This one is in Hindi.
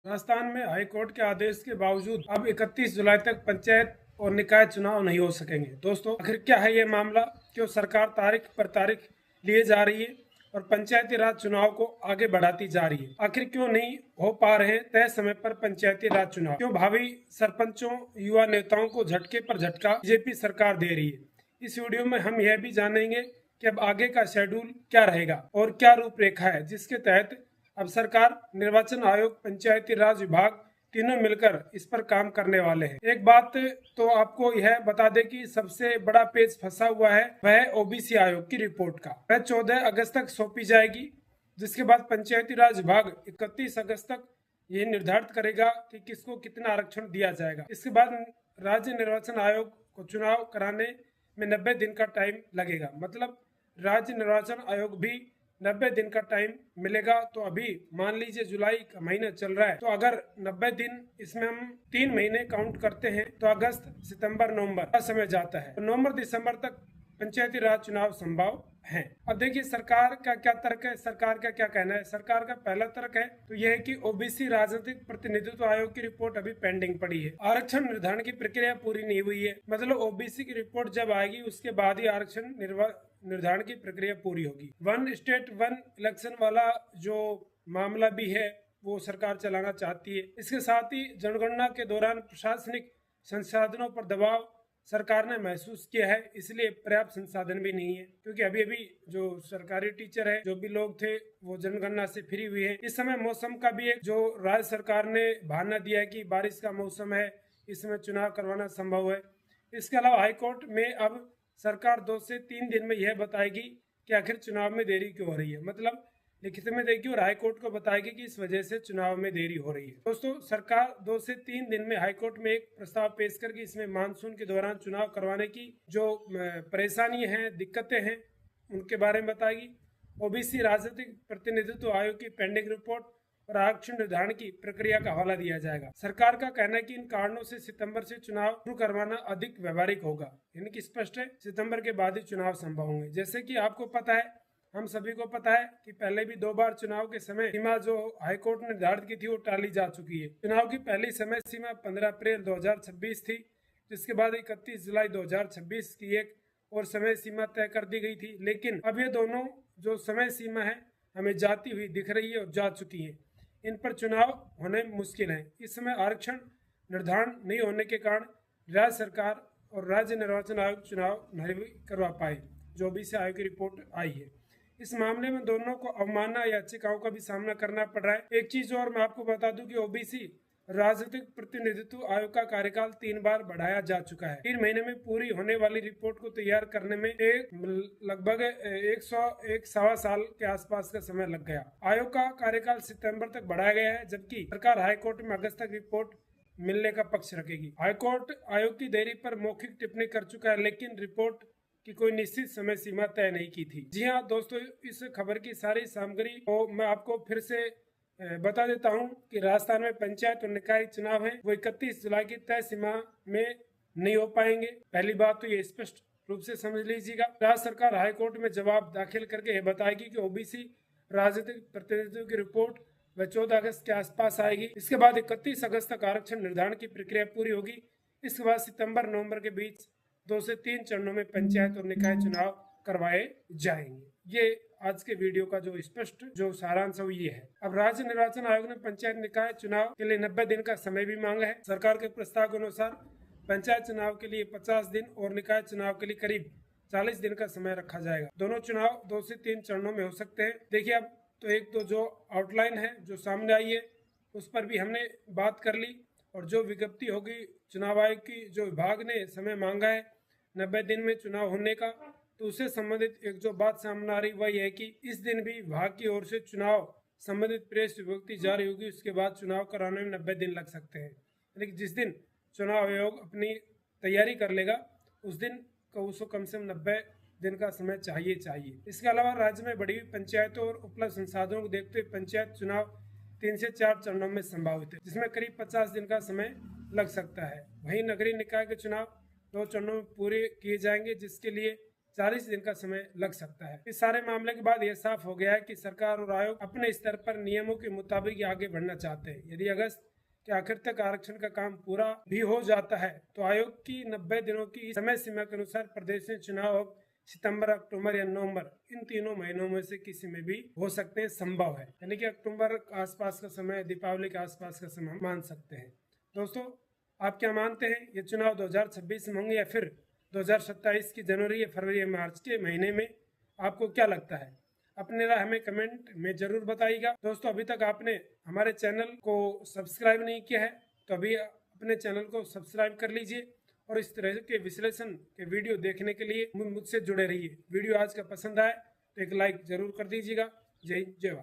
राजस्थान में हाई कोर्ट के आदेश के बावजूद अब 31 जुलाई तक पंचायत और निकाय चुनाव नहीं हो सकेंगे। दोस्तों, आखिर क्या है ये मामला? क्यों सरकार तारीख पर तारीख लिए जा रही है और पंचायती राज चुनाव को आगे बढ़ाती जा रही है? आखिर क्यों नहीं हो पा रहे तय समय पर पंचायती राज चुनाव? क्यों भावी सरपंचों, युवा नेताओं को झटके पर झटका बीजेपी सरकार दे रही है? इस वीडियो में हम यह भी जानेंगे कि अब आगे का शेड्यूल क्या रहेगा और क्या रूपरेखा है जिसके तहत अब सरकार, निर्वाचन आयोग, पंचायती राज विभाग तीनों मिलकर इस पर काम करने वाले हैं। एक बात तो आपको यह बता दें कि सबसे बड़ा पेच फंसा हुआ है वह ओबीसी आयोग की रिपोर्ट का। वह 14 अगस्त तक सौंपी जाएगी, जिसके बाद पंचायती राज विभाग 31 अगस्त तक ये निर्धारित करेगा कि किसको कितना आरक्षण दिया जाएगा। इसके बाद राज्य निर्वाचन आयोग को चुनाव कराने में 90 दिन का टाइम लगेगा। मतलब राज्य निर्वाचन आयोग भी 90 दिन का टाइम मिलेगा। तो अभी मान लीजिए जुलाई का महीना चल रहा है, तो अगर 90 दिन इसमें हम 3 महीने काउंट करते हैं तो अगस्त, सितंबर, नवंबर का समय जाता है। तो नवंबर दिसंबर तक पंचायती राज चुनाव संभव है। अब देखिए सरकार का क्या तर्क है, सरकार का क्या कहना है। सरकार का पहला तर्क है तो यह है कि ओबीसी राजनीतिक प्रतिनिधित्व आयोग की रिपोर्ट अभी पेंडिंग पड़ी है। आरक्षण निर्धारण की प्रक्रिया पूरी नहीं हुई है। मतलब ओबीसी की रिपोर्ट जब आएगी उसके बाद ही आरक्षण निर्धारण की प्रक्रिया पूरी होगी। वन स्टेट वन इलेक्शन वाला जो मामला भी है वो सरकार चलाना चाहती है। इसके साथ ही जनगणना के दौरान प्रशासनिक संसाधनों पर दबाव सरकार ने महसूस किया है, इसलिए पर्याप्त संसाधन भी नहीं है। क्योंकि अभी अभी जो सरकारी टीचर है, जो भी लोग थे, वो जनगणना से फ्री हुए हैं। इस समय मौसम का भी एक जो राज्य सरकार ने बहाना दिया है कि बारिश का मौसम है, इस समय चुनाव करवाना संभव है। इसके अलावा हाईकोर्ट में अब सरकार 2 से 3 दिन में यह बताएगी कि आखिर चुनाव में देरी क्यों हो रही है। मतलब लिखित में देगी और हाईकोर्ट को बताएगी कि इस वजह से चुनाव में देरी हो रही है। दोस्तों, सरकार 2 से 3 दिन में हाईकोर्ट में एक प्रस्ताव पेश करके इसमें मानसून के दौरान चुनाव करवाने की जो परेशानी है, दिक्कतें हैं, उनके बारे में बताएगी। ओबीसी राजनीतिक प्रतिनिधित्व आयोग की पेंडिंग रिपोर्ट और आरक्षण निर्धारण की प्रक्रिया का हवाला दिया जाएगा। सरकार का कहना है कि इन कारणों से सितंबर से चुनाव शुरू करवाना अधिक व्यवहारिक होगा। यानी कि स्पष्ट है, सितंबर के बाद ही चुनाव संभव होंगे। जैसे कि आपको पता है, हम सभी को पता है कि पहले भी 2 बार चुनाव के समय सीमा जो हाईकोर्ट ने निर्धारित की थी वो टाली जा चुकी है। चुनाव की पहली समय सीमा 15 अप्रैल 2026 थी, जिसके बाद 31 जुलाई 2026 की एक और समय सीमा तय कर दी गई थी। लेकिन अब ये दोनों जो समय सीमा है हमें जाती हुई दिख रही है और जा चुकी है। इन पर चुनाव होने मुश्किल है। इस समय आरक्षण निर्धारण नहीं होने के कारण राज्य सरकार और राज्य निर्वाचन आयोग चुनाव नहीं करवा पाए, जो ओबीसी आयोग की रिपोर्ट आई है। इस मामले में दोनों को अवमानना याचिकाओं का भी सामना करना पड़ रहा है। एक चीज और मैं आपको बता दूं कि ओबीसी राजनीतिक प्रतिनिधित्व आयोग का कार्यकाल 3 बार बढ़ाया जा चुका है। 3 महीने में पूरी होने वाली रिपोर्ट को तैयार करने में लगभग 1 साल के आसपास का समय लग गया। आयोग का कार्यकाल सितंबर तक बढ़ाया गया है, जबकि सरकार हाईकोर्ट में अगस्त तक रिपोर्ट मिलने का पक्ष रखेगी। हाईकोर्ट आयोग की देरी पर मौखिक टिप्पणी कर चुका है, लेकिन रिपोर्ट की कोई निश्चित समय सीमा तय नहीं की थी। जी हाँ दोस्तों, इस खबर की सारी सामग्री को मैं आपको फिर से बता देता हूँ कि राजस्थान में पंचायत और निकाय चुनाव है वो 31 जुलाई की तय सीमा में नहीं हो पाएंगे। पहली बात तो ये स्पष्ट रूप से समझ लीजिएगा। राज्य सरकार हाईकोर्ट में जवाब दाखिल करके यह बताएगी कि ओबीसी राजनीतिक प्रतिनिधित्व की रिपोर्ट वह 14 अगस्त के आसपास आएगी। इसके बाद 31 अगस्त तक आरक्षण निर्धारण की प्रक्रिया पूरी होगी। इसके बाद सितंबर नवंबर के बीच 2 से 3 चरणों में पंचायत और निकाय चुनाव करवाए जाएंगे। ये आज के वीडियो का जो स्पष्ट जो सारांश है ये है। अब राज्य निर्वाचन आयोग ने पंचायत निकाय चुनाव के लिए 90 दिन का समय भी मांगा है। सरकार के प्रस्ताव के अनुसार पंचायत चुनाव के लिए 50 दिन और निकाय चुनाव के लिए करीब 40 दिन का समय रखा जाएगा। दोनों चुनाव 2 से 3 चरणों में हो सकते हैं। देखिए, अब तो एक तो जो आउटलाइन है जो सामने आई है उस पर भी हमने बात कर ली, और जो विज्ञप्ति होगी चुनाव आयोग की, जो विभाग ने समय मांगा है 90 दिन में चुनाव होने का, तो उससे संबंधित एक जो बात सामने आ रही वह यह है कि इस दिन भी विभाग की ओर से चुनाव संबंधित प्रेस विज्ञप्ति जारी होगी, उसके बाद चुनाव कराने में 90 दिन लग सकते हैं। लेकिन जिस दिन चुनाव आयोग अपनी तैयारी कर लेगा उस दिन को उसको कम से कम 90 दिन का समय चाहिए। इसके अलावा राज्य में बढ़ी हुई पंचायतों और उपलब्ध संसाधनों को देखते हुए पंचायत चुनाव 3 से 4 चरणों में संभावित है, जिसमें करीब 50 दिन का समय लग सकता है। वहीं नगरीय निकाय के चुनाव 2 चरणों में पूरे किए जाएंगे, जिसके लिए 40 दिन का समय लग सकता है। इस सारे मामले के बाद यह साफ हो गया है कि सरकार और आयोग अपने स्तर पर नियमों के मुताबिक आगे बढ़ना चाहते हैं। यदि अगस्त के आखिर तक आरक्षण का काम पूरा भी हो जाता है तो आयोग की 90 दिनों की समय सीमा के अनुसार प्रदेश में चुनाव सितंबर, अक्टूबर या नवंबर, इन तीनों महीनों में से किसी में भी हो सकते हैं, संभव है। यानी कि अक्टूबर के आसपास का समय, दीपावली के आसपास का समय मान सकते हैं। दोस्तों, आप क्या मानते हैं, ये चुनाव 2026 में होंगे या फिर 2027 की जनवरी या फरवरी या मार्च के महीने में? आपको क्या लगता है? अपने राय हमें कमेंट में जरूर बताइएगा। दोस्तों, अभी तक आपने हमारे चैनल को सब्सक्राइब नहीं किया है तो अभी अपने चैनल को सब्सक्राइब कर लीजिए और इस तरह के विश्लेषण के वीडियो देखने के लिए मुझसे जुड़े रहिए। वीडियो आज का पसंद आए तो एक लाइक जरूर कर दीजिएगा। जय हिंद, जय भारत।